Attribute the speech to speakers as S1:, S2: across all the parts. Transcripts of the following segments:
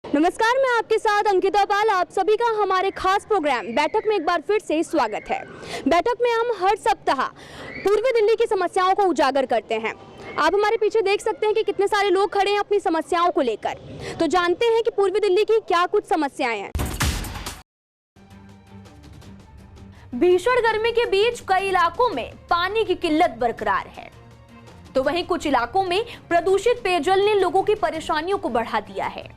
S1: नमस्कार, मैं आपके साथ अंकिता पाल। आप सभी का हमारे खास प्रोग्राम बैठक में एक बार फिर से स्वागत है। बैठक में हम हर सप्ताह पूर्वी दिल्ली की समस्याओं को उजागर करते हैं। आप हमारे पीछे देख सकते हैं कि कितने सारे लोग खड़े हैं अपनी समस्याओं को लेकर। तो जानते हैं कि पूर्वी दिल्ली की क्या कुछ समस्याएं हैं। भीषण गर्मी के बीच कई इलाकों में पानी की किल्लत बरकरार है, तो वहीं कुछ इलाकों में प्रदूषित पेयजल ने लोगों की परेशानियों को बढ़ा दिया है।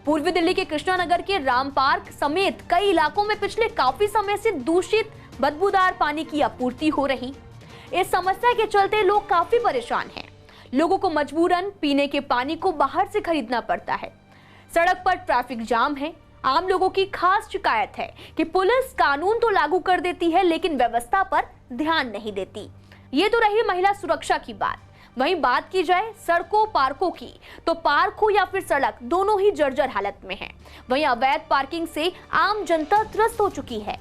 S1: पूर्वी दिल्ली के कृष्णा नगर के राम पार्क समेत कई इलाकों में पिछले काफी समय से दूषित बदबूदार पानी की आपूर्ति हो रही। इस समस्या के चलते लोग काफी परेशान हैं। लोगों को मजबूरन पीने के पानी को बाहर से खरीदना पड़ता है। सड़क पर ट्रैफिक जाम है। आम लोगों की खास शिकायत है कि पुलिस कानून तो लागू कर देती है, लेकिन व्यवस्था पर ध्यान नहीं देती। ये तो रही महिला सुरक्षा की बात। वहीं बात की जाए सड़कों पार्कों की, तो पार्क हो या फिर सड़क, दोनों ही जर्जर हालत में हैं। वहीं अवैध पार्किंग से आम जनता त्रस्त हो चुकी है।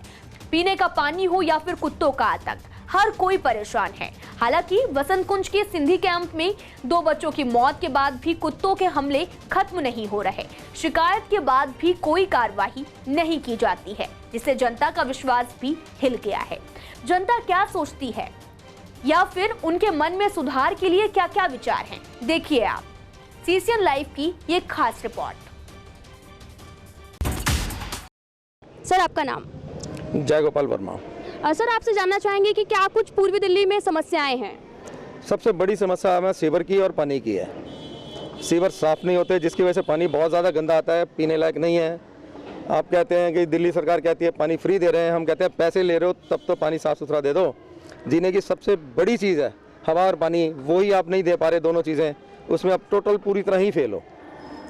S1: पीने का पानी हो या फिर कुत्तों का आतंक, हर कोई परेशान है। हालांकि वसंत कुंज के सिंधी कैंप में 2 बच्चों की मौत के बाद भी कुत्तों के हमले खत्म नहीं हो रहे। शिकायत के बाद भी कोई कार्रवाई नहीं की जाती है, जिससे जनता का विश्वास भी हिल गया है। जनता क्या सोचती है या फिर उनके मन में सुधार के लिए क्या क्या विचार हैं, देखिए आप सीसीएन लाइव की ये खास रिपोर्ट। सर, आपका नाम?
S2: जय गोपाल वर्मा।
S1: सर, आपसे जानना चाहेंगे कि क्या कुछ पूर्वी दिल्ली में समस्याएं हैं?
S2: सबसे बड़ी समस्या हमें सीवर की और पानी की है। सीवर साफ नहीं होते, जिसकी वजह से पानी बहुत ज़्यादा गंदा आता है, पीने लायक नहीं है। आप कहते हैं कि दिल्ली सरकार कहती है पानी फ्री दे रहे हैं, हम कहते हैं पैसे ले रहे हो तब तो पानी साफ़ सुथरा दे दो। जीने की सबसे बड़ी चीज़ है हवा और पानी, वही आप नहीं दे पा रहे, दोनों चीज़ें। उसमें आप टोटल पूरी तरह ही फेल हो।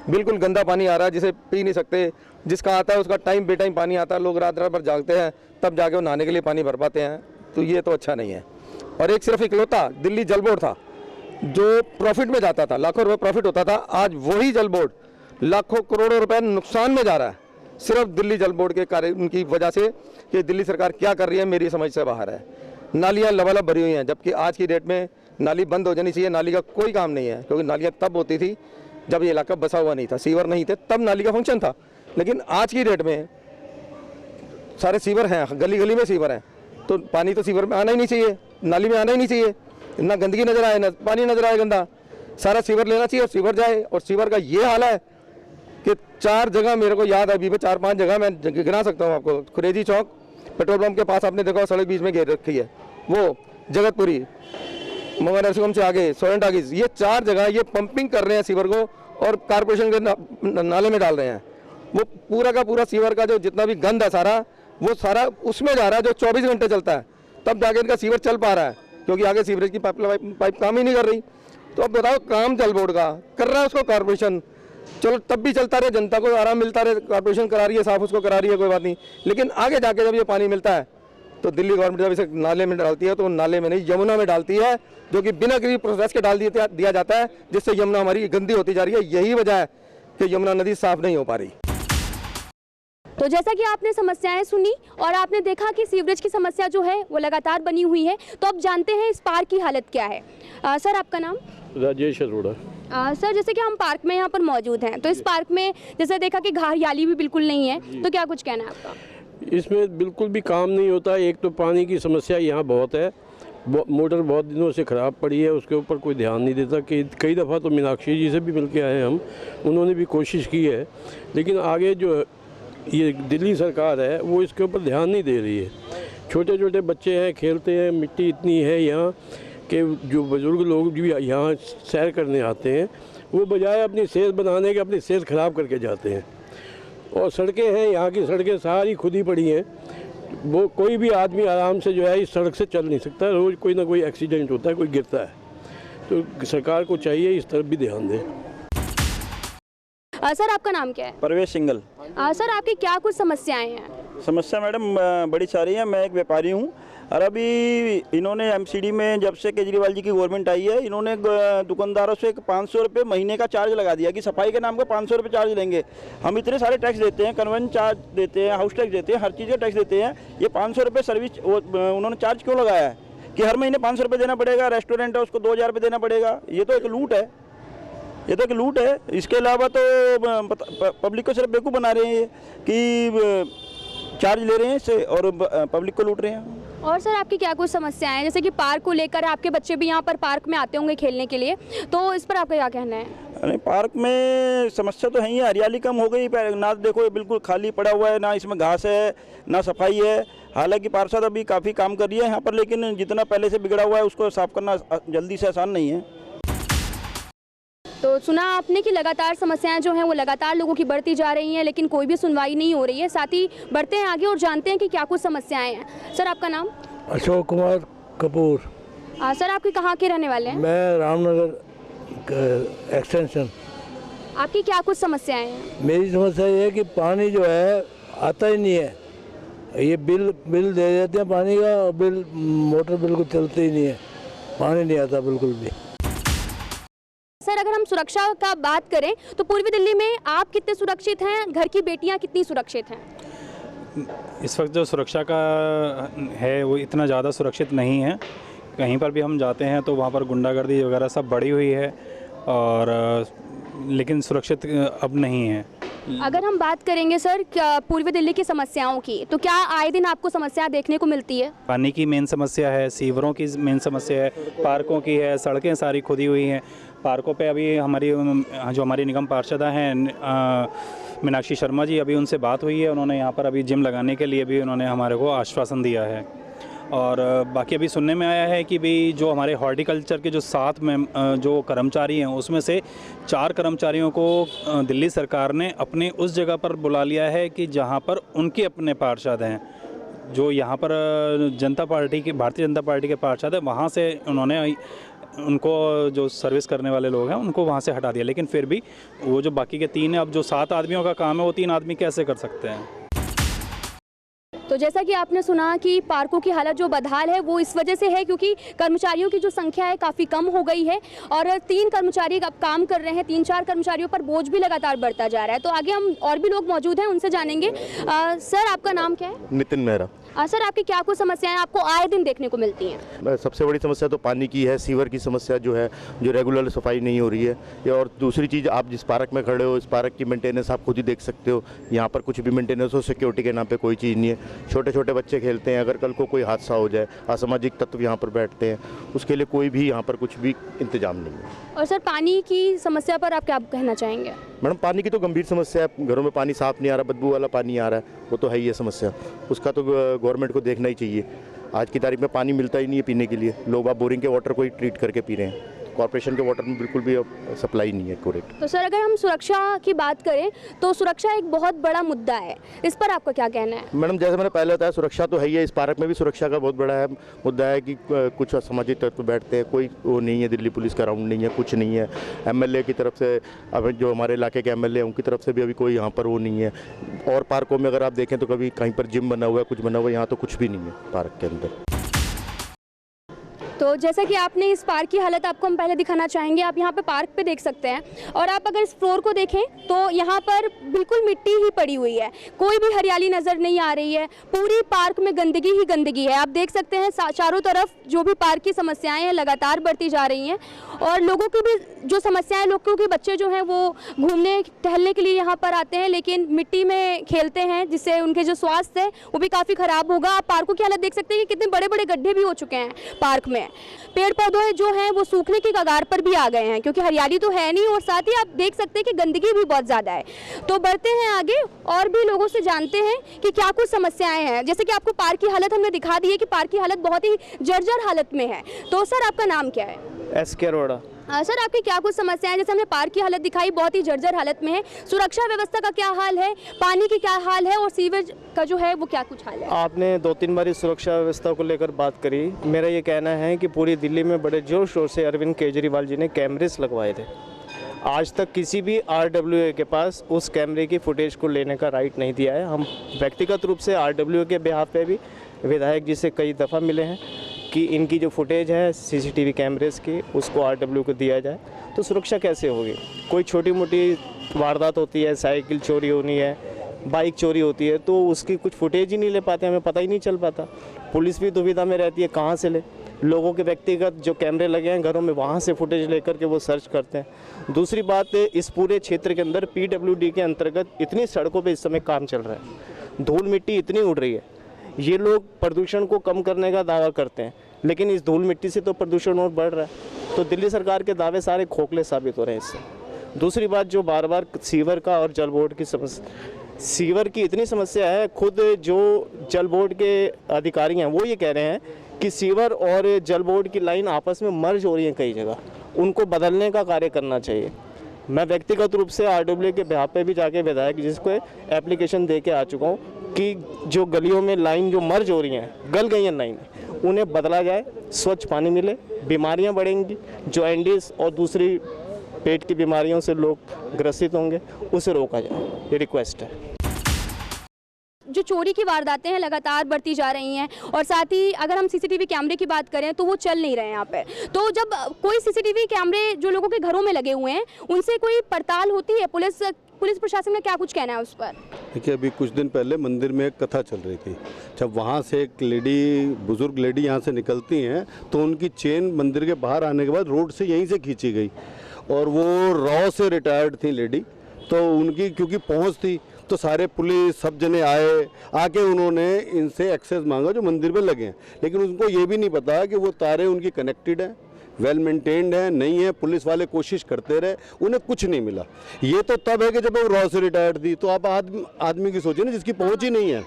S2: बिल्कुल गंदा पानी आ रहा है जिसे पी नहीं सकते। जिसका आता है उसका टाइम बे टाइम पानी आता है, लोग रात रात भर जागते हैं तब जाके वो नहाने के लिए पानी भर पाते हैं। तो ये तो अच्छा नहीं है। और एक सिर्फ इकलौता दिल्ली जल बोर्ड था जो प्रॉफिट में जाता था, लाखों रुपये प्रॉफिट होता था। आज वही जल बोर्ड लाखों करोड़ों रुपए नुकसान में जा रहा है, सिर्फ दिल्ली जल बोर्ड के कार्य उनकी वजह से। कि दिल्ली सरकार क्या कर रही है मेरी समझ से बाहर है। नालियाँ लबालब भरी हुई हैं, जबकि आज की डेट में नाली बंद हो जानी चाहिए। नाली का कोई काम नहीं है, क्योंकि नालियाँ तब होती थी जब ये इलाका बसा हुआ नहीं था, सीवर नहीं थे, तब नाली का फंक्शन था। लेकिन आज की डेट में सारे सीवर हैं, गली गली में सीवर हैं, तो पानी तो सीवर में आना ही नहीं चाहिए, नाली में आना ही नहीं चाहिए। ना गंदगी नजर आए, ना पानी नजर आए गंदा, सारा सीवर लेना चाहिए और सीवर जाए। और सीवर का ये हाल है कि 4 जगह मेरे को याद है, अभी 4-5 जगह मैं गिना सकता हूँ आपको। खुरेजी चौक पेट्रोल पंप के पास आपने देखा सड़क बीच में घेर रखी है, वो जगतपुरी मगर नरसिंहम से आगे सोरेंट आगिज, ये 4 जगह ये पंपिंग कर रहे हैं सीवर को और कारपोरेशन के नाले में डाल रहे हैं। वो पूरा का पूरा सीवर का जो जितना भी गंद है सारा, वो सारा उसमें जा रहा है जो 24 घंटे चलता है, तब जाके इनका सीवर चल पा रहा है, क्योंकि आगे सीवरेज की पाइप काम ही नहीं कर रही। तो अब बताओ, काम जल बोर्ड का कर रहा है उसको कारपोरेशन, चलो तब भी चलता रहे, जनता को आराम मिलता रहे, कारपोरेशन करा रही है साफ, उसको करा रही है, कोई बात नहीं। लेकिन आगे जाके जब ये पानी मिलता है तो दिल्ली गवर्नमेंट जब इसे नाले में डालती है तो नाले में नहीं यमुना में डालती है, जो कि बिना किसी प्रोसेस के डाल दिया जाता है, जिससे यमुना हमारी गंदी होती जा रही है। यही वजह है कि यमुना नदी साफ नहीं हो पा रही।
S1: तो जैसा कि आपने समस्याएं सुनी और आपने देखा कि सीवरेज की समस्या जो है वो लगातार बनी हुई है, तो अब जानते हैं इस पार्क की हालत क्या है। सर, आपका नाम?
S3: राजेश अरोड़ा।
S1: सर, जैसे कि हम पार्क में यहाँ पर मौजूद हैं, तो इस पार्क में जैसे देखा कि हरियाली भी बिल्कुल नहीं है, तो क्या कुछ कहना है आपका?
S3: इसमें बिल्कुल भी काम नहीं होता। एक तो पानी की समस्या यहाँ बहुत है, मोटर बहुत दिनों से ख़राब पड़ी है, उसके ऊपर कोई ध्यान नहीं देता। कि कई दफ़ा तो मीनाक्षी जी से भी मिल के आए हम, उन्होंने भी कोशिश की है, लेकिन आगे जो ये दिल्ली सरकार है वो इसके ऊपर ध्यान नहीं दे रही है। छोटे छोटे बच्चे हैं, खेलते हैं, मिट्टी इतनी है यहाँ कि जो बुज़ुर्ग लोग भी यहाँ सैर करने आते हैं वो बजाय अपनी सेहत बनाने के अपनी सेहत ख़राब करके जाते हैं। और सड़कें हैं, यहाँ की सड़कें सारी खुद ही पड़ी हैं, वो कोई भी आदमी आराम से जो है इस सड़क से चल नहीं सकता, रोज़ कोई ना कोई एक्सीडेंट होता है, कोई गिरता है। तो सरकार को चाहिए इस तरफ भी ध्यान दें।
S1: सर, आपका नाम क्या है?
S4: परवेश सिंगल।
S1: सर, आपकी क्या कुछ समस्याएं हैं?
S4: समस्या मैडम बड़ी सारी है। मैं एक व्यापारी हूँ और अभी इन्होंने एमसीडी में जब से केजरीवाल जी की गवर्नमेंट आई है, इन्होंने दुकानदारों से 500 रुपये महीने का चार्ज लगा दिया कि सफाई के नाम का 500 रुपये चार्ज लेंगे। हम इतने सारे टैक्स देते हैं, कन्वेंशन चार्ज देते हैं, हाउस टैक्स देते हैं, हर चीज़ का टैक्स देते हैं। ये 500 रुपये सर्विस उन्होंने चार्ज क्यों लगाया है कि हर महीने 500 रुपये देना पड़ेगा? रेस्टोरेंट है उसको 2000 रुपये देना पड़ेगा। ये तो एक लूट है। ये तो एक लूट है। इसके अलावा तो पब्लिक को सिर्फ बेवकूफ़ बना रहे हैं ये कि चार्ज ले रहे हैं इससे और पब्लिक को लूट रहे हैं।
S5: और सर आपकी क्या कुछ समस्याएं हैं, जैसे कि पार्क को लेकर आपके बच्चे भी यहाँ पर पार्क में आते होंगे खेलने के लिए, तो इस पर आपका क्या कहना है?
S4: अरे पार्क में समस्या तो है ही है, हरियाली कम हो गई, ना देखो ये बिल्कुल खाली पड़ा हुआ है, ना इसमें घास है ना सफाई है। हालांकि पार्षद अभी काफ़ी काम कर रही है यहाँ पर, लेकिन जितना पहले से बिगड़ा हुआ है उसको साफ करना जल्दी से आसान नहीं है।
S5: तो सुना आपने कि लगातार समस्याएं जो हैं वो लगातार लोगों की बढ़ती जा रही हैं, लेकिन कोई भी सुनवाई नहीं हो रही है। साथ ही बढ़ते हैं आगे और जानते हैं कि क्या कुछ समस्याएं हैं। सर आपका नाम?
S6: अशोक कुमार कपूर।
S5: सर आपके कहाँ के रहने वाले हैं?
S6: मैं रामनगर एक्सटेंशन।
S5: आपकी क्या कुछ समस्याएं हैं?
S6: मेरी समस्या ये है कि पानी जो है आता ही नहीं है। ये बिल दे देते हैं पानी का, और बिल मोटर बिल्कुल चलती ही नहीं है, पानी नहीं आता बिल्कुल भी।
S5: सर अगर हम सुरक्षा का बात करें तो पूर्वी दिल्ली में आप कितने सुरक्षित हैं, घर की बेटियां कितनी सुरक्षित हैं?
S7: इस वक्त जो सुरक्षा का है वो इतना ज़्यादा सुरक्षित नहीं है। कहीं पर भी हम जाते हैं तो वहाँ पर गुंडागर्दी वगैरह सब बढ़ी हुई है, और लेकिन सुरक्षित अब नहीं है।
S5: अगर हम बात करेंगे सर पूर्वी दिल्ली की समस्याओं की, तो क्या आए दिन आपको समस्या देखने को मिलती है? पानी
S7: की मेन समस्या है, सीवरों की मेन समस्या है, पार्कों की है, सड़कें सारी खुदी हुई हैं। पार्कों पे अभी हमारी निगम पार्षदा हैं मीनाक्षी शर्मा जी, अभी उनसे बात हुई है। उन्होंने यहाँ पर अभी जिम लगाने के लिए भी उन्होंने हमारे को आश्वासन दिया है। और बाकी अभी सुनने में आया है कि भी जो हमारे हॉर्टिकल्चर के जो 7 में जो कर्मचारी हैं उसमें से 4 कर्मचारियों को दिल्ली सरकार ने अपने उस जगह पर बुला लिया है कि जहाँ पर उनके अपने पार्षद हैं। जो यहाँ पर भारतीय जनता पार्टी के पार्षद है, वहाँ से उन्होंने उनको जो सर्विस करने वाले लोग हैं उनको वहाँ से हटा दिया। लेकिन फिर भी वो जो बाकी के 3 हैं, अब जो 7 आदमियों का काम है वो 3 आदमी कैसे कर सकते हैं?
S5: तो जैसा कि आपने सुना कि पार्कों की हालत जो बदहाल है वो इस वजह से है क्योंकि कर्मचारियों की जो संख्या है काफ़ी कम हो गई है, और 3 कर्मचारी अब काम कर रहे हैं। 3-4 कर्मचारियों पर बोझ भी लगातार बढ़ता जा रहा है। तो आगे हम और भी लोग मौजूद हैं, उनसे जानेंगे। सर आपका नाम क्या है?
S8: नितिन मेहरा।
S5: सर आपकी क्या कुछ समस्याएं आपको आए दिन देखने को मिलती हैं?
S8: सबसे बड़ी समस्या तो पानी की है, सीवर की समस्या जो है, जो रेगुलर सफाई नहीं हो रही है। और दूसरी चीज़, आप जिस पार्क में खड़े हो इस पार्क की मेंटेनेंस आप खुद ही देख सकते हो। यहाँ पर कुछ भी मेंटेनेंस हो, सिक्योरिटी के नाम पे कोई चीज़ नहीं है। छोटे छोटे बच्चे खेलते हैं, अगर कल को कोई हादसा हो जाए, असामाजिक तत्व यहाँ पर बैठते हैं, उसके लिए कोई भी यहाँ पर कुछ भी इंतजाम नहीं है।
S5: और सर पानी की समस्या पर आप क्या कहना चाहेंगे?
S8: मैडम पानी की तो गंभीर समस्या है। घरों में पानी साफ़ नहीं आ रहा, बदबू वाला पानी आ रहा है, वो तो है ही है समस्या। उसका तो गवर्नमेंट को देखना ही चाहिए। आज की तारीख में पानी मिलता ही नहीं है पीने के लिए। लोग आप बोरिंग के वाटर को ही ट्रीट करके पी रहे हैं। कॉर्पोरेशन के वाटर में बिल्कुल भी सप्लाई नहीं है करेक्ट।
S5: तो सर अगर हम सुरक्षा की बात करें तो सुरक्षा एक बहुत बड़ा मुद्दा है, इस पर आपका क्या कहना है?
S8: मैडम जैसे मैंने पहले बताया, सुरक्षा तो है ही है। इस पार्क में भी सुरक्षा का बहुत बड़ा मुद्दा है कि कुछ असामाजिक तत्व बैठते हैं। कोई वो नहीं है, दिल्ली पुलिस का राउंड नहीं है, कुछ नहीं है। एमएलए की तरफ से, अब जो हमारे इलाके के एमएलए हैं उनकी तरफ से भी अभी कोई यहाँ पर वो नहीं है। और पार्कों में अगर आप देखें तो कभी कहीं पर जिम बना हुआ है, कुछ बना हुआ है, यहाँ तो कुछ भी नहीं है पार्क के अंदर।
S5: तो जैसा कि आपने इस पार्क की हालत आपको हम पहले दिखाना चाहेंगे। आप यहाँ पे पार्क पे देख सकते हैं, और आप अगर इस फ्लोर को देखें तो यहाँ पर बिल्कुल मिट्टी ही पड़ी हुई है, कोई भी हरियाली नज़र नहीं आ रही है। पूरी पार्क में गंदगी ही गंदगी है। आप देख सकते हैं चारों तरफ जो भी पार्क की समस्याएं हैं लगातार बढ़ती जा रही हैं, और लोगों की भी जो समस्याएं, लोगों के बच्चे जो हैं वो घूमने टहलने के लिए यहाँ पर आते हैं, लेकिन मिट्टी में खेलते हैं जिससे उनके जो स्वास्थ्य है वो भी काफ़ी ख़राब होगा। आप पार्कों की हालत देख सकते हैं कि कितने बड़े बड़े गड्ढे भी हो चुके हैं पार्क में। पेड़ पौधे जो हैं वो सूखने की कगार पर भी आ गए हैं क्योंकि हरियाली तो है नहीं, और साथ ही आप देख सकते हैं कि गंदगी भी बहुत ज़्यादा है। तो बढ़ते हैं आगे और भी लोगों से जानते हैं कि क्या कुछ समस्याएं हैं। जैसे कि आपको पार्क की हालत हमने दिखा दी है कि पार्क की हालत बहुत ही जर्जर हालत में है। तो सर आपका नाम क्या है?
S9: SK अरोड़ा।
S5: सर आपकी क्या कुछ समस्याएं? जैसे हमने पार्क की हालत दिखाई, बहुत ही जर्जर हालत में है। सुरक्षा व्यवस्था का क्या हाल है, पानी की क्या हाल है, और सीवेज का जो है वो क्या कुछ हाल है?
S9: आपने 2-3 बार इस सुरक्षा व्यवस्था को लेकर बात करी। मेरा ये कहना है कि पूरी दिल्ली में बड़े जोर शोर से अरविंद केजरीवाल जी ने कैमरेस लगवाए थे। आज तक किसी भी RWA के पास उस कैमरे की फुटेज को लेने का राइट नहीं दिया है। हम व्यक्तिगत रूप से RWA के बिहाफ पे भी विधायक जी से कई दफ़ा मिले हैं कि इनकी जो फुटेज है CCTV कैमरेस की उसको RWA को दिया जाए। तो सुरक्षा कैसे होगी? कोई छोटी मोटी वारदात होती है, साइकिल चोरी होनी है, बाइक चोरी होती है, तो उसकी कुछ फुटेज ही नहीं ले पाते, हमें पता ही नहीं चल पाता। पुलिस भी दुविधा में रहती है कहाँ से ले। लोगों के व्यक्तिगत जो कैमरे लगे हैं घरों में, वहाँ से फुटेज लेकर के वो सर्च करते हैं। दूसरी बात, इस पूरे क्षेत्र के अंदर PWD के अंतर्गत इतनी सड़कों पे इस समय काम चल रहा है, धूल मिट्टी इतनी उड़ रही है। ये लोग प्रदूषण को कम करने का दावा करते हैं, लेकिन इस धूल मिट्टी से तो प्रदूषण और बढ़ रहा है। तो दिल्ली सरकार के दावे सारे खोखले साबित हो रहे हैं इससे। दूसरी बात, जो बार बार सीवर का और जल बोर्ड की समस्या, सीवर की इतनी समस्या है, खुद जो जल बोर्ड के अधिकारी हैं वो ये कह रहे हैं कि सीवर और जल बोर्ड की लाइन आपस में मर्ज हो रही है कई जगह, उनको बदलने का कार्य करना चाहिए। मैं व्यक्तिगत रूप से RWA के बिहाफ पे भी जाके विधायक जिसको एप्लीकेशन दे के आ चुका हूँ कि जो गलियों में लाइन जो मर्ज हो रही हैं, गल गई हैं लाइन, उन्हें बदला जाए, स्वच्छ पानी मिले, बीमारियाँ बढ़ेंगी, जॉइंटिस और दूसरी पेट की बीमारियों से लोग ग्रसित होंगे, उसे रोका जाए, ये रिक्वेस्ट है।
S5: जो चोरी की वारदातें हैं लगातार बढ़ती जा रही हैं, और साथ ही अगर हम CCTV कैमरे की बात करें तो वो चल नहीं रहे हैं यहाँ पे। तो जब कोई CCTV कैमरे जो लोगों के घरों में लगे हुए हैं उनसे कोई पड़ताल होती है? पुलिस प्रशासन का क्या कुछ कहना है उस पर?
S10: देखिए, अभी कुछ दिन पहले मंदिर में एक कथा चल रही थी। जब वहाँ से एक बुजुर्ग लेडी यहाँ से निकलती हैं तो उनकी चेन मंदिर के बाहर आने के बाद रोड से यहीं से खींची गई, और वो रॉ से रिटायर्ड थी लेडी, तो उनकी क्योंकि पहुँच थी तो सारे पुलिस सब जने आके उन्होंने इनसे एक्सेस मांगा जो मंदिर में लगे हैं, लेकिन उनको ये भी नहीं पता कि वो तारे उनकी कनेक्टेड हैं, वेल मेंटेन्ड है नहीं है। पुलिस वाले कोशिश करते रहे, उन्हें कुछ नहीं मिला। ये तो तब है कि जब वो रॉ से रिटायर्ड थी। तो आप आदमी की सोचिए ना, जिसकी पहुंच ही नहीं है,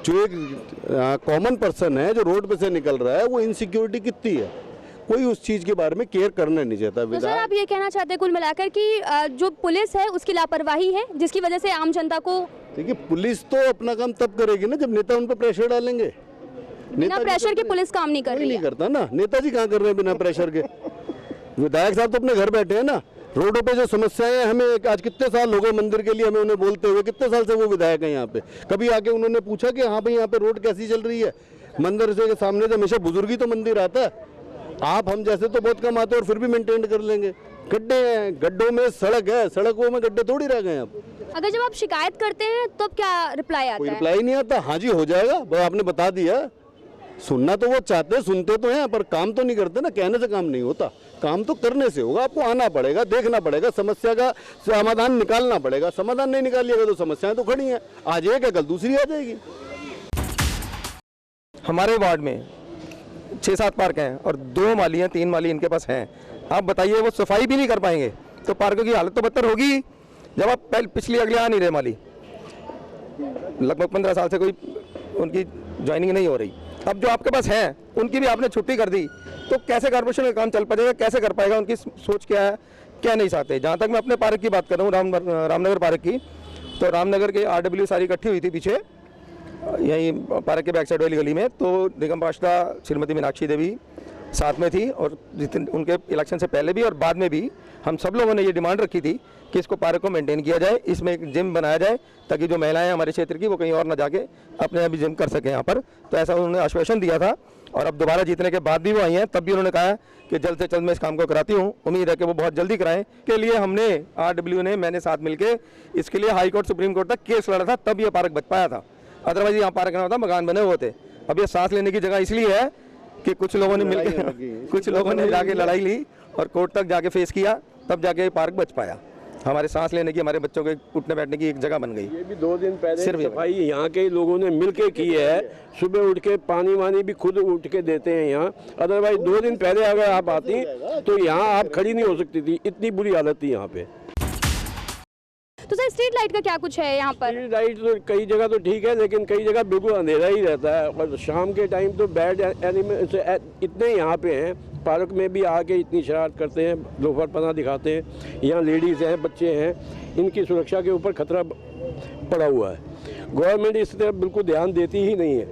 S10: जो एक कॉमन पर्सन है जो रोड पे से निकल रहा है, वो इनसिक्योरिटी कितनी है, कोई उस चीज़ के बारे में केयर करना नहीं चाहता।
S5: तो सर आप ये कहना चाहते हैं कुल मिलाकर कि जो पुलिस है उसकी लापरवाही है जिसकी वजह से आम जनता को? देखिए,
S10: पुलिस तो अपना काम तब करेगी ना जब नेता उन पर प्रेशर डालेंगे।
S5: बिना प्रेशर के पुलिस काम नहीं कर रही है।
S10: नहीं करता ना, नेताजी कहाँ कर रहे हैं बिना प्रेशर के? विधायक साहब तो अपने घर बैठे हैं ना। रोडों पे जो समस्याएं, हमें आज कितने साल हो गए मंदिर के लिए हमें उन्हें बोलते हुए, कितने साल से वो विधायक है यहाँ पे। कभी आके उन्होंने पूछा कि हाँ भाई यहाँ पे रोड कैसी चल रही है? मंदिर से सामने से हमेशा बुजुर्ग ही तो मंदिर आता है, आप हम जैसे तो बहुत कम आते हैं और फिर भी मेंटेन कर लेंगे। गड्ढे हैं, गड्ढों में सड़क है, सड़कों में गड्ढे थोड़ी रह गए हैं। अब
S5: अगर जब आप शिकायत करते हैं तो अब क्या रिप्लाई आता है?
S10: कोई रिप्लाई नहीं आता। हाँ जी हो जाएगा, आपने बता दिया। सुनना तो वो चाहते हैं, सुनते तो हैं, पर काम तो नहीं करते ना। कहने से काम नहीं होता, काम तो करने से होगा। आपको आना पड़ेगा, देखना पड़ेगा, समस्या का समाधान निकालना पड़ेगा। समाधान नहीं निकालिएगा तो समस्याएं तो खड़ी हैं, आज एक है कल दूसरी आ जाएगी।
S2: हमारे वार्ड में 6-7 पार्क हैं और 2 माली हैं, 3 माली इनके पास हैं। आप बताइए, वो सफाई भी नहीं कर पाएंगे तो पार्कों की हालत तो बदतर होगी। जब आप पिछली अगले आ नहीं रहे माली, लगभग 15 साल से कोई उनकी ज्वाइनिंग नहीं हो रही। अब जो आपके पास हैं उनकी भी आपने छुट्टी कर दी, तो कैसे कॉर्पोरेशन का काम चल पाएगा? कैसे कर पाएगा? उनकी सोच क्या है, क्या नहीं चाहते। जहाँ तक मैं अपने पार्क की बात कर रहा हूँ, रामनगर पार्क की, तो रामनगर के RW सारी इकट्ठी हुई थी पीछे, यहीं पार्क के बैक साइड वाली गली में। तो निगम पार्षदा श्रीमती मीनाक्षी देवी साथ में थी, और जितने उनके इलेक्शन से पहले भी और बाद में भी हम सब लोगों ने ये डिमांड रखी थी कि इसको पार्क को मेंटेन किया जाए, इसमें एक जिम बनाया जाए ताकि जो महिलाएं हमारे क्षेत्र की वो कहीं और ना जाके अपने यहाँ भी जिम कर सकें यहाँ पर। तो ऐसा उन्होंने आश्वासन दिया था, और अब दोबारा जीतने के बाद भी वो आई हैं, तब भी उन्होंने कहा कि जल्द से जल्द मैं इस काम को कराती हूँ। उम्मीद है कि वो बहुत जल्दी कराएं। के लिए हमने RW ने, मैंने साथ मिलके इसके लिए हाई कोर्ट, सुप्रीम कोर्ट तक केस लड़ा था, तब ये पार्क बच पाया था। अदरवाइज यहाँ पार्क ना होता, मकान बने हुए थे। अब ये सांस लेने की जगह इसलिए है कि कुछ लोगों ने मिलकर कुछ लोगों ने जाके लड़ाई ली और कोर्ट तक जाके फेस किया, तब जाके ये पार्क बच पाया। हमारे सांस लेने की, हमारे बच्चों के उठने बैठने की एक जगह बन गई।
S3: ये भी 2 दिन पहले सफाई यहाँ के लोगों ने मिलके की है। सुबह उठ के पानी वानी भी खुद उठ के देते हैं यहाँ। अदरवाइज 2 दिन पहले अगर आप आती तो यहाँ आप खड़ी नहीं हो सकती थी, इतनी बुरी हालत थी यहाँ पे।
S5: तो सर स्ट्रीट लाइट का क्या कुछ है यहाँ पर?
S3: स्ट्रीट लाइट तो कई जगह तो ठीक है, लेकिन कई जगह बिल्कुल अंधेरा ही रहता है। और शाम के टाइम तो बैड एनिमल्स इतने यहाँ पे हैं, पार्क में भी आके इतनी शरारत करते हैं, लोफरपना दिखाते हैं। यहाँ लेडीज़ हैं, बच्चे हैं, इनकी सुरक्षा के ऊपर खतरा पड़ा हुआ है। गवर्नमेंट इस तरफ बिल्कुल ध्यान देती ही नहीं है।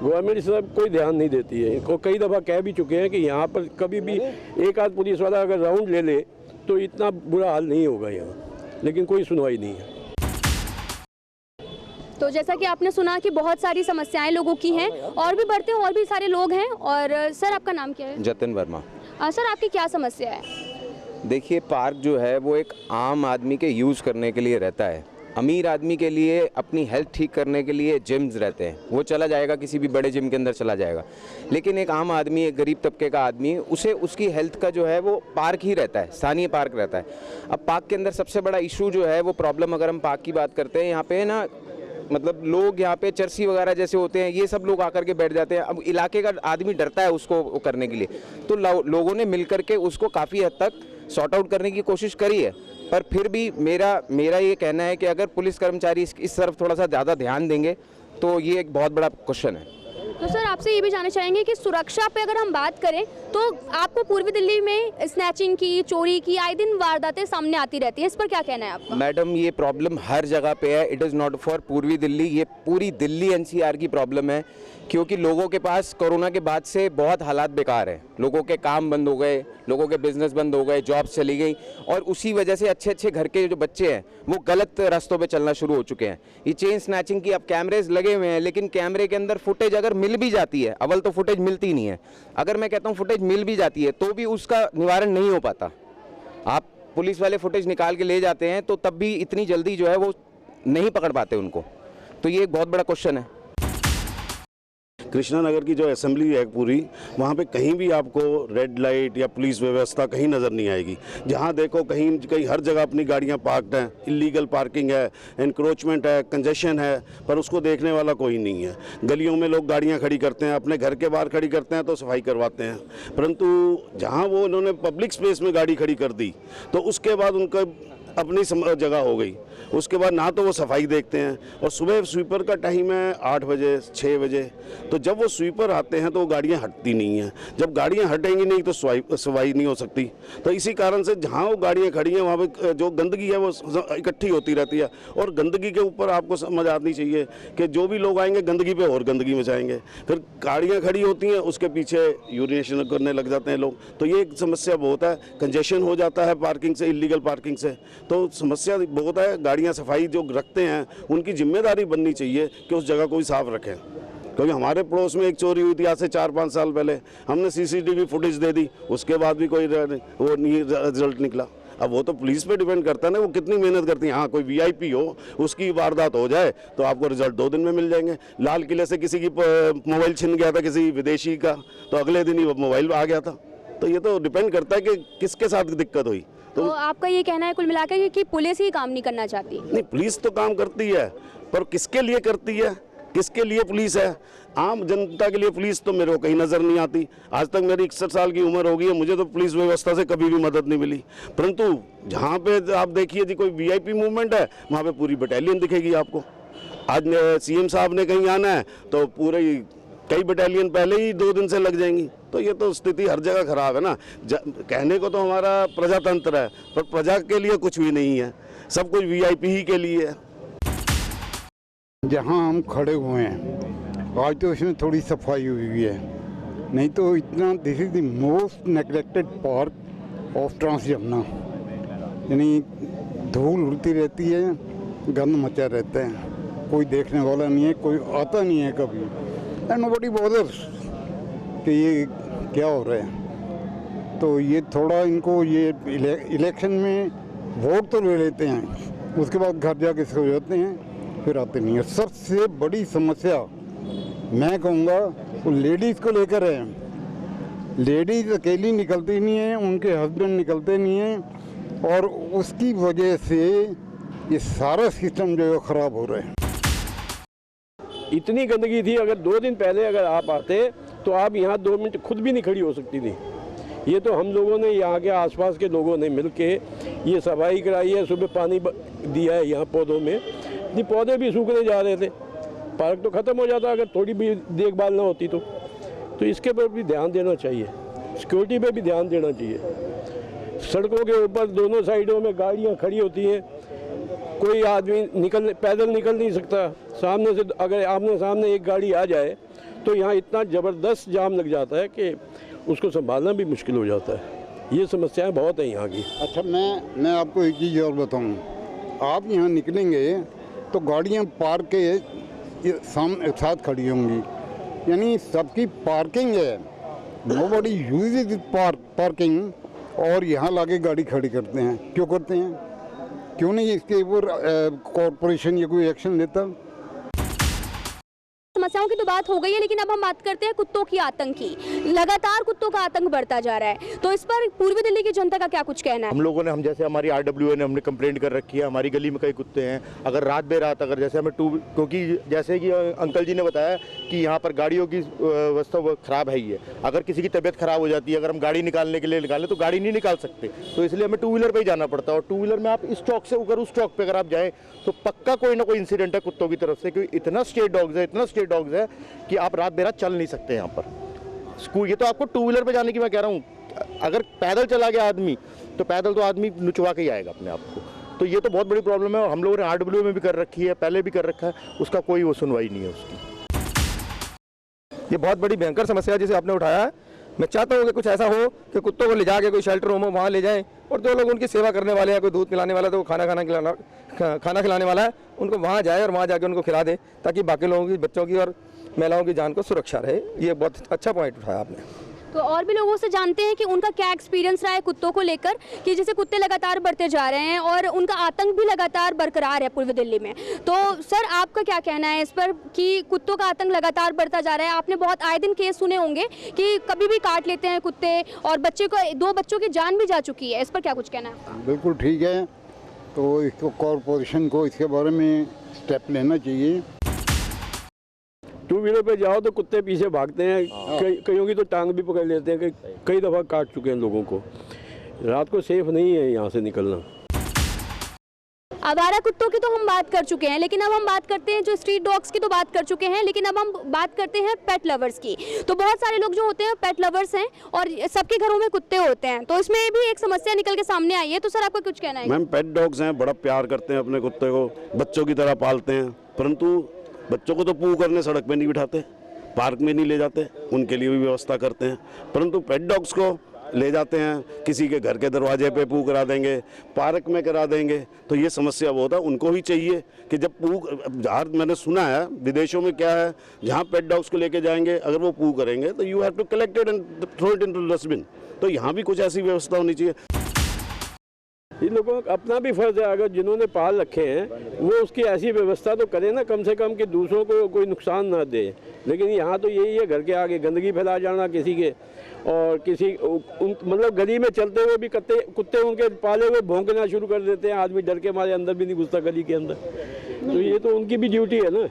S3: गवर्नमेंट इस तरफ कोई ध्यान नहीं देती है। और कई दफ़ा कह भी चुके हैं कि यहाँ पर कभी भी एक आध पुलिस वाला अगर राउंड ले ले तो इतना बुरा हाल नहीं होगा यहाँ, लेकिन कोई सुनवाई नहीं है।
S5: तो जैसा कि आपने सुना कि बहुत सारी समस्याएं लोगों की हैं, और भी बढ़ते हैं, और भी सारे लोग हैं। और सर आपका नाम क्या है?
S11: जतिन वर्मा।
S5: सर आपकी क्या समस्या है?
S11: देखिए, पार्क जो है वो एक आम आदमी के यूज़ करने के लिए रहता है, अमीर आदमी के लिए अपनी हेल्थ ठीक करने के लिए जिम्स रहते हैं, वो चला जाएगा किसी भी बड़े जिम के अंदर चला जाएगा। लेकिन एक आम आदमी, एक गरीब तबके का आदमी, उसे उसकी हेल्थ का जो है वो पार्क ही रहता है, स्थानीय पार्क रहता है। अब पार्क के अंदर सबसे बड़ा इशू जो है वो प्रॉब्लम, अगर हम पार्क की बात करते हैं, यहाँ पे ना मतलब लोग यहाँ पे चरसी वगैरह जैसे होते हैं, ये सब लोग आकर के बैठ जाते हैं। अब इलाके का आदमी डरता है उसको करने के लिए, तो लोगों ने मिल करके उसको काफ़ी हद तक सॉर्ट आउट करने की कोशिश करी है। पर फिर भी मेरा ये कहना है कि अगर पुलिस कर्मचारी इस तरफ थोड़ा सा ज़्यादा ध्यान देंगे तो ये एक बहुत बड़ा क्वेश्चन है।
S5: तो सर आपसे ये भी जानना चाहेंगे कि सुरक्षा पे अगर हम बात करें तो आपको पूर्वी दिल्ली में स्नैचिंग की, चोरी की आए दिन वारदातें सामने आती रहती है, इस पर क्या कहना है आपका?
S11: मैडम, ये प्रॉब्लम हर जगह पे है, इट इज़ नॉट फॉर पूर्वी दिल्ली, ये पूरी दिल्ली एनसीआर की प्रॉब्लम है। क्योंकि लोगों के पास कोरोना के बाद से बहुत हालात बेकार है, लोगों के काम बंद हो गए, लोगों के बिजनेस बंद हो गए, जॉब्स चली गई, और उसी वजह से अच्छे अच्छे घर के जो बच्चे हैं वो गलत रास्तों पे चलना शुरू हो चुके हैं। ये चेन स्नैचिंग की अब कैमरेज लगे हुए हैं, लेकिन कैमरे के अंदर फुटेज अगर मिल भी जाती है, अव्वल तो फुटेज मिलती नहीं है, अगर मैं कहता हूँ फुटेज मिल भी जाती है तो भी उसका निवारण नहीं हो पाता। आप पुलिस वाले फुटेज निकाल के ले जाते हैं तो तब भी इतनी जल्दी जो है वो नहीं पकड़ पाते उनको, तो ये एक बहुत बड़ा क्वेश्चन है।
S10: कृष्णा नगर की जो असेंबली है पूरी, वहाँ पे कहीं भी आपको रेड लाइट या पुलिस व्यवस्था कहीं नज़र नहीं आएगी। जहाँ देखो कहीं हर जगह अपनी गाड़ियाँ पार्क्ड हैं, इलीगल पार्किंग है, एनक्रोचमेंट है, कंजेशन है, पर उसको देखने वाला कोई नहीं है। गलियों में लोग गाड़ियाँ खड़ी करते हैं, अपने घर के बाहर खड़ी करते हैं तो सफाई करवाते हैं, परंतु जहाँ वो उन्होंने पब्लिक स्पेस में गाड़ी खड़ी कर दी तो उसके बाद उनका अपनी जगह हो गई, उसके बाद ना तो वो सफाई देखते हैं। और सुबह स्वीपर का टाइम है 8 बजे 6 बजे, तो जब वो स्वीपर आते हैं तो वो गाड़ियाँ हटती नहीं हैं। जब गाड़ियाँ हटेंगी नहीं तो सफाई नहीं हो सकती। तो इसी कारण से जहाँ वो गाड़ियाँ खड़ी हैं वहाँ पे जो गंदगी है वो इकट्ठी होती रहती है, और गंदगी के ऊपर आपको समझ आनी चाहिए कि जो भी लोग आएंगे गंदगी पे और गंदगी मचाएंगे। फिर गाड़ियाँ खड़ी होती हैं, उसके पीछे यूरिनेशन करने लग जाते हैं लोग, तो ये एक समस्या बहुत है। कंजेशन हो जाता है पार्किंग से, इलीगल पार्किंग से, तो समस्या बहुत है। गाड़ियाँ सफाई जो रखते हैं उनकी जिम्मेदारी बननी चाहिए कि उस जगह को भी साफ रखें। क्योंकि हमारे पड़ोस में एक चोरी हुई थी आज से 4-5 साल पहले, हमने सीसीटीवी फुटेज दे दी, उसके बाद भी कोई वो नहीं रिजल्ट निकला। अब वो तो पुलिस पे डिपेंड करता है ना, वो कितनी मेहनत करती है। हाँ, कोई वीआईपी हो, उसकी वारदात हो जाए तो आपको रिजल्ट 2 दिन में मिल जाएंगे। लाल किले से किसी की मोबाइल छिन गया था, किसी विदेशी का, तो अगले दिन ही मोबाइल आ गया था। तो ये तो डिपेंड करता है कि किसके साथ दिक्कत हुई।
S5: तो आपका ये कहना है कुल मिलाकर कि पुलिस ही काम नहीं करना चाहती?
S10: नहीं, पुलिस तो काम करती है, पर किसके लिए करती है, किसके लिए पुलिस है? आम जनता के लिए पुलिस तो मेरे को कहीं नज़र नहीं आती। आज तक मेरी 61 साल की उम्र हो गई है, मुझे तो पुलिस व्यवस्था से कभी भी मदद नहीं मिली। परंतु जहाँ पे आप देखिए जी कोई वीआईपी मूवमेंट है, वहाँ पे पूरी बटालियन दिखेगी आपको। आज सीएम साहब ने कहीं आना है तो पूरे कई बटालियन पहले ही 2 दिन से लग जाएंगी। तो ये तो स्थिति हर जगह खराब है ना। कहने को तो हमारा प्रजातंत्र है, पर प्रजा के लिए कुछ भी नहीं है, सब कुछ वीआईपी ही के लिए है।
S12: जहाँ हम खड़े हुए हैं आज तो इसमें थोड़ी सफाई हुई है, नहीं तो इतना this is the most neglected park of trans Yamuna. यानी धूल उड़ती रहती है, गंद मचा रहता है, कोई देखने वाला नहीं है, कोई आता नहीं है कभी, एंड नोबडी बॉदर्स कि ये क्या हो रहा है। तो ये थोड़ा इनको ये इलेक्शन में वोट तो ले लेते हैं, उसके बाद घर जाके सो जाते हैं, फिर आते नहीं है। सबसे बड़ी समस्या मैं कहूँगा वो लेडीज़ को लेकर है। लेडीज़ अकेली निकलती नहीं है, उनके हस्बैंड निकलते नहीं हैं, और उसकी वजह से ये सारा सिस्टम जो है ख़राब हो रहा है।
S3: इतनी गंदगी थी, अगर 2 दिन पहले अगर आप आते तो आप यहाँ 2 मिनट खुद भी नहीं खड़ी हो सकती थी। ये तो हम लोगों ने यहाँ के आसपास के लोगों ने मिलके ये सफाई कराई है, सुबह पानी दिया है यहाँ पौधों में, ये पौधे भी सूखने जा रहे थे, पार्क तो ख़त्म हो जाता अगर थोड़ी भी देखभाल ना होती। तो इसके पर भी ध्यान देना चाहिए, सिक्योरिटी पे भी ध्यान देना चाहिए। सड़कों के ऊपर दोनों साइडों में गाड़ियाँ खड़ी होती हैं, कोई आदमी पैदल निकल नहीं सकता। सामने से अगर आमने सामने एक गाड़ी आ जाए तो यहाँ इतना ज़बरदस्त जाम लग जाता है कि उसको संभालना भी मुश्किल हो जाता है। ये समस्याएं बहुत हैं यहाँ की।
S12: अच्छा, मैं आपको एक चीज़ और बताऊँ, आप यहाँ निकलेंगे तो गाड़ियाँ पार्क के सामने साथ खड़ी होंगी, यानी सबकी पार्किंग है, नोबडी यूजेस पार्किंग, और यहाँ लाके गाड़ी खड़ी करते हैं। क्यों करते हैं? क्यों नहीं इसके ऊपर कॉरपोरेशन ये कोई एक्शन लेता।
S5: समस्याओं की तो बात हो गई है, लेकिन अब हम बात करते हैं कुत्तों की आतंक की। लगातार कुत्तों का आतंक बढ़ता जा रहा है, तो इस पर पूर्वी दिल्ली की जनता का क्या कुछ कहना है?
S8: हम लोगों ने, हम जैसे हमारी RWA ने हमने कंप्लेंट कर रखी है, हमारी गली में कई कुत्ते हैं। अगर रात बेरात अगर जैसे हमें क्योंकि जैसे कि अंकल जी ने बताया कि यहाँ पर गाड़ियों की व्यवस्था ख़राब है ही है। अगर किसी की तबीयत ख़राब हो जाती है, अगर हम गाड़ी निकालने के लिए निकालें तो गाड़ी नहीं निकाल सकते, तो इसलिए हमें 2 व्हीलर पर ही जाना पड़ता है। और 2 व्हीलर में आप इस चौक से होकर उस चौक पर अगर आप जाएँ तो पक्का कोई ना कोई इंसिडेंट है कुत्तों की तरफ से, क्योंकि इतना स्ट्रीट डॉग्स है कि आप रात बेरात चल नहीं सकते यहाँ पर। स्कूल ये तो आपको 2 व्हीलर पे जाने की मैं कह रहा हूँ, अगर पैदल चला गया आदमी तो पैदल तो आदमी नुचवा के ही आएगा अपने आप को। तो ये तो बहुत बड़ी प्रॉब्लम है, और हम लोगों ने RWA में भी कर रखी है, पहले भी कर रखा है, उसका कोई वो सुनवाई नहीं है उसकी।
S2: ये बहुत बड़ी भयंकर समस्या है जिसे आपने उठाया है। मैं चाहता हूँ कि कुछ ऐसा हो कि कुत्तों को ले जाके कोई शेल्टर होम हो वहाँ ले जाएं, और जो लोग उनकी सेवा करने वाले हैं, कोई दूध पिलाने वाला है तो खाना खिलाने वाला है, उनको वहाँ जाए और वहाँ जाके उनको खिला दें, ताकि बाकी लोगों की, बच्चों की और महिलाओं की जान को सुरक्षा रहे। ये बहुत अच्छा पॉइंट उठाया आपने।
S5: तो और भी लोगों से जानते हैं कि उनका क्या एक्सपीरियंस रहा है कुत्तों को लेकर, कि जैसे कुत्ते लगातार बढ़ते जा रहे हैं और उनका आतंक भी लगातार बरकरार है पूर्वी दिल्ली में। तो सर, आपका क्या कहना है इस पर कि कुत्तों का आतंक लगातार बढ़ता जा रहा है? आपने बहुत आए दिन केस सुने होंगे कि कभी भी काट लेते हैं कुत्ते, और 2 बच्चों की जान भी जा चुकी है। इस पर क्या कुछ कहना है?
S12: बिल्कुल ठीक है, तो इसको कॉरपोरेशन को इसके बारे में स्टेप लेना चाहिए।
S3: 2 व्हीलर पे जाओ तो कुत्ते पीछे भागते हैं, कईयों की तो टांग भी पकड़ लेते हैं, कई दफ़ा काट चुके हैं लोगों को। रात को सेफ नहीं है यहाँ से निकलना।
S5: आवारा कुत्तों की तो हम बात कर चुके हैं, लेकिन अब हम बात करते हैं, जो स्ट्रीट डॉग्स की तो बात कर चुके हैं, लेकिन अब हम बात करते हैं पेट लवर्स की। तो बहुत सारे लोग जो होते हैं पेट लवर्स हैं, और सबके घरों में कुत्ते होते हैं, तो इसमें भी एक समस्या निकल के सामने आई है। तो सर, आपका कुछ कहना है?
S10: मैम, पेट डॉग्स हैं, बड़ा प्यार करते हैं अपने कुत्ते को, बच्चों की तरह पालते हैं, परंतु बच्चों को तो पू करने सड़क पे नहीं बिठाते, पार्क में नहीं ले जाते, उनके लिए भी व्यवस्था करते हैं। परंतु पेट डॉग्स को ले जाते हैं, किसी के घर के दरवाजे पे पू करा देंगे, पार्क में करा देंगे, तो ये समस्या बहुत है। उनको ही चाहिए कि जब पू, मैंने सुना है विदेशों में क्या है, जहाँ पेट डॉग्स को लेके जाएंगे, अगर वो पू करेंगे तो you have to collect it and throw it into dustbin. तो यहाँ भी कुछ ऐसी व्यवस्था होनी चाहिए।
S3: इन लोगों का अपना भी फर्ज है, अगर जिन्होंने पाल रखे हैं वो उसकी ऐसी व्यवस्था तो करें ना, कम से कम कि दूसरों को कोई नुकसान ना दे। लेकिन यहाँ तो यही है, घर के आगे गंदगी फैला जाना किसी के, और किसी मतलब गली में चलते हुए भी कुत्ते उनके पाले हुए भौंकना शुरू कर देते हैं, आदमी डर के मारे अंदर भी नहीं घुसता गली के अंदर। तो ये तो उनकी भी ड्यूटी है ना।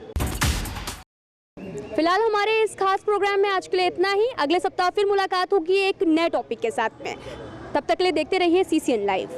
S5: फिलहाल हमारे इस खास प्रोग्राम में आज के लिए इतना ही। अगले सप्ताह फिर मुलाकात होगी एक नए टॉपिक के साथ में। तब तक के लिए देखते रहिए CCN लाइव।